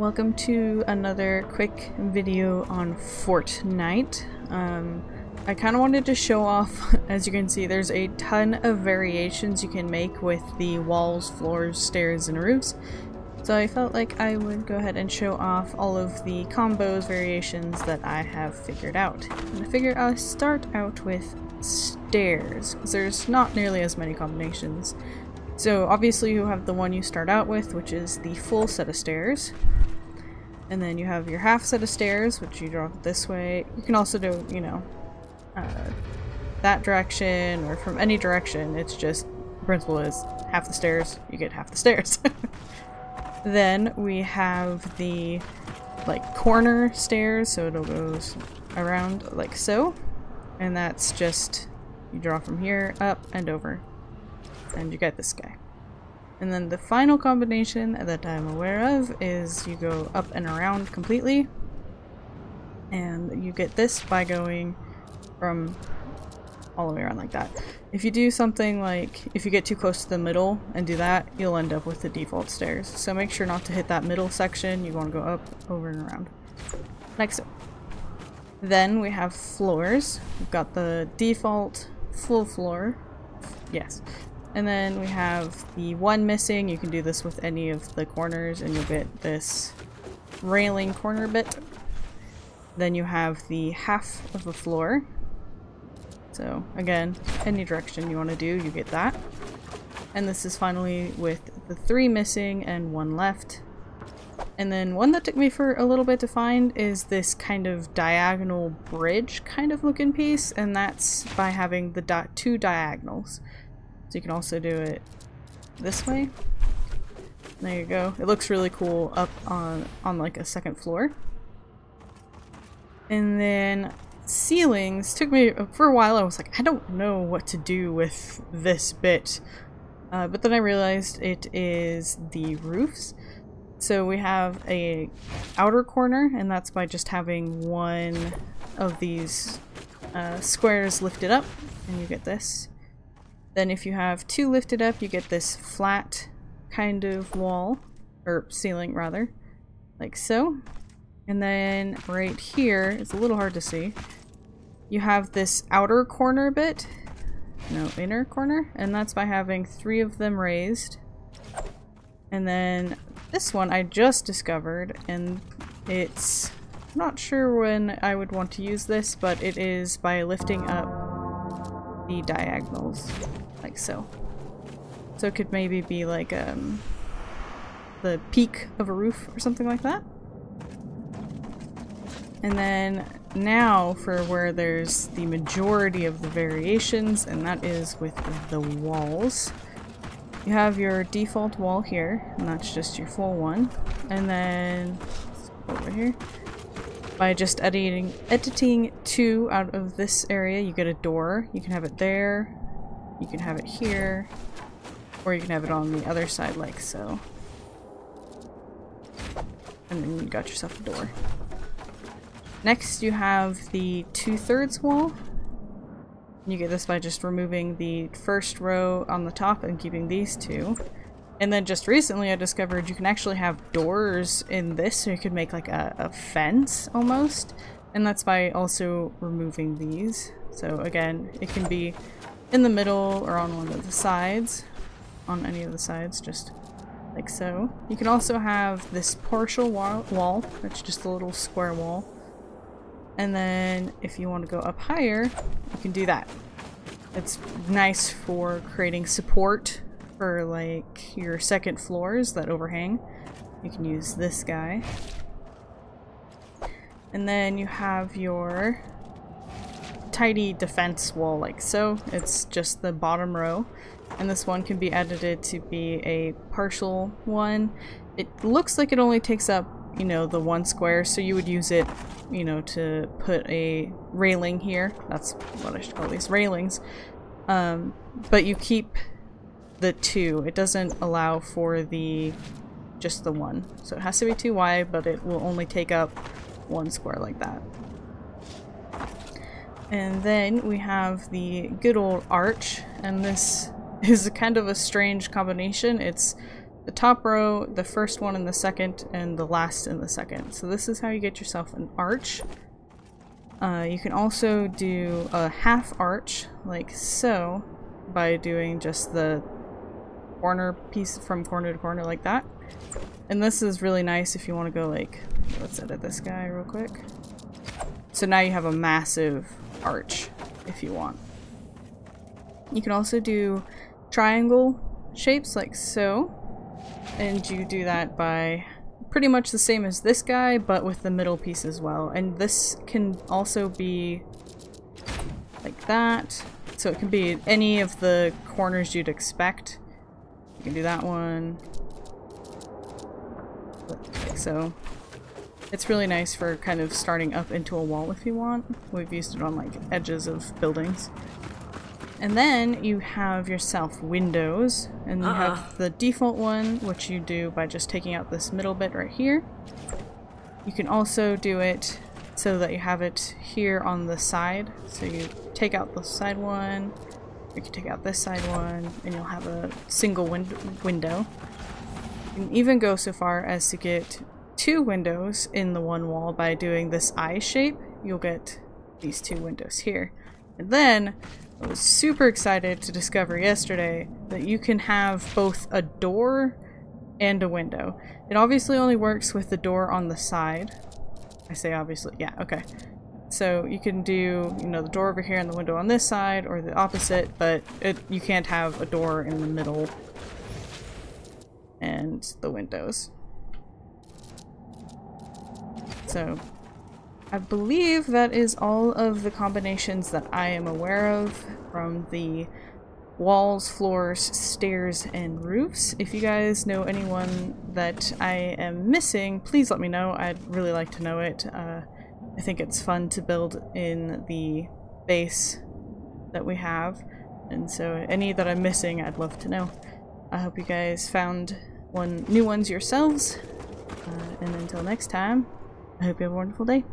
Welcome to another quick video on Fortnite. I kind of wanted to show off, as you can see, there's a ton of variations you can make with the walls, floors, stairs, and roofs. So I felt like I would go ahead and show off all of the combos, variations that I have figured out. And I figured I'll start out with stairs, because there's not nearly as many combinations. So obviously you have the one you start out with, which is the full set of stairs. And then you have your half set of stairs, which you draw this way. You can also do, you know, that direction or from any direction. It's just, the principle is half the stairs, you get half the stairs. Then we have the like corner stairs, so it goes around like so. And that's just, you draw from here, up, and over. And you get this guy. And then the final combination that I'm aware of is you go up and around completely. And you get this by going from all the way around like that. If you do something like, if you get too close to the middle and do that, you'll end up with the default stairs. So make sure not to hit that middle section. You want to go up, over, and around. Like so. Then we have floors. We've got the default full floor. Yes. And then we have the one missing. You can do this with any of the corners and you'll get this railing corner bit. Then you have the half of the floor. So again, any direction you want to do, you get that. And this is finally with the 3 missing and 1 left. And then one that took me for a little bit to find is this kind of diagonal bridge kind of looking piece, and that's by having the 2 diagonals. So you can also do it this way. There you go. It looks really cool up on like a second floor. And then ceilings took me for a while. I was like, I don't know what to do with this bit. But then I realized it is the roofs. So we have a outer corner, and that's by just having one of these squares lifted up, and you get this. Then if you have 2 lifted up, you get this flat kind of wall, or ceiling rather, like so. And then right here, it's a little hard to see, you have this outer corner bit, no, inner corner, and that's by having 3 of them raised. And then this one I just discovered, and it's, I'm not sure when I would want to use this, but it is by lifting up the diagonals, like so. So it could maybe be like the peak of a roof or something like that. And then now for where there's the majority of the variations, and that is with the walls. You have your default wall here, and that's just your full one. And then over here, by just editing 2 out of this area, you get a door. You can have it there, you can have it here, or you can have it on the other side like so. And then you got yourself a door. Next you have the 2/3 wall. You get this by just removing the first row on the top and keeping these 2. And then just recently I discovered you can actually have doors in this, so you could make like a fence almost. And that's by also removing these. So again, it can be in the middle or on one of the sides. On any of the sides, just like so. You can also have this partial wall, that's just a little square wall. And then if you want to go up higher, you can do that. It's nice for creating support for like your second floors that overhang. You can use this guy. And then you have your tidy defense wall like so. It's just the bottom row. And this one can be edited to be a partial one. It looks like it only takes up, you know, the 1 square, so you would use it, you know, to put a railing here. That's what I should call these, railings. But you keep the 2. It doesn't allow for the just the 1. So it has to be 2 wide, but it will only take up 1 square like that. And then we have the good old arch, and this is kind of a strange combination. It's the top row, the first one in the second, and the last in the second. So this is how you get yourself an arch. You can also do a half arch, like so, by doing just the corner piece from corner to corner like that. And this is really nice if you want to go like, let's edit this guy real quick. So now you have a massive arch if you want. You can also do triangle shapes like so, and you do that by pretty much the same as this guy, but with the middle piece as well. And this can also be like that, so it can be any of the corners you'd expect. You can do that one like so. It's really nice for kind of starting up into a wall if you want. We've used it on like edges of buildings. And then you have yourself windows, and you have the default one, which you do by just taking out this middle bit right here. You can also do it so that you have it here on the side. So you take out the side one, you can take out this side one, and you'll have a single window. You can even go so far as to get 2 windows in the one wall by doing this eye shape. You'll get these 2 windows here. And then I was super excited to discover yesterday that you can have both a door and a window. It obviously only works with the door on the side. I say obviously, yeah, okay. So you can do, you know, the door over here and the window on this side, or the opposite, but you can't have a door in the middle and the windows. So I believe that is all of the combinations that I am aware of from the walls, floors, stairs, and roofs. If you guys know anyone that I am missing, please let me know. I'd really like to know it. I think it's fun to build in the base that we have, and so any that I'm missing, I'd love to know. I hope you guys found new ones yourselves, and until next time, I hope you have a wonderful day.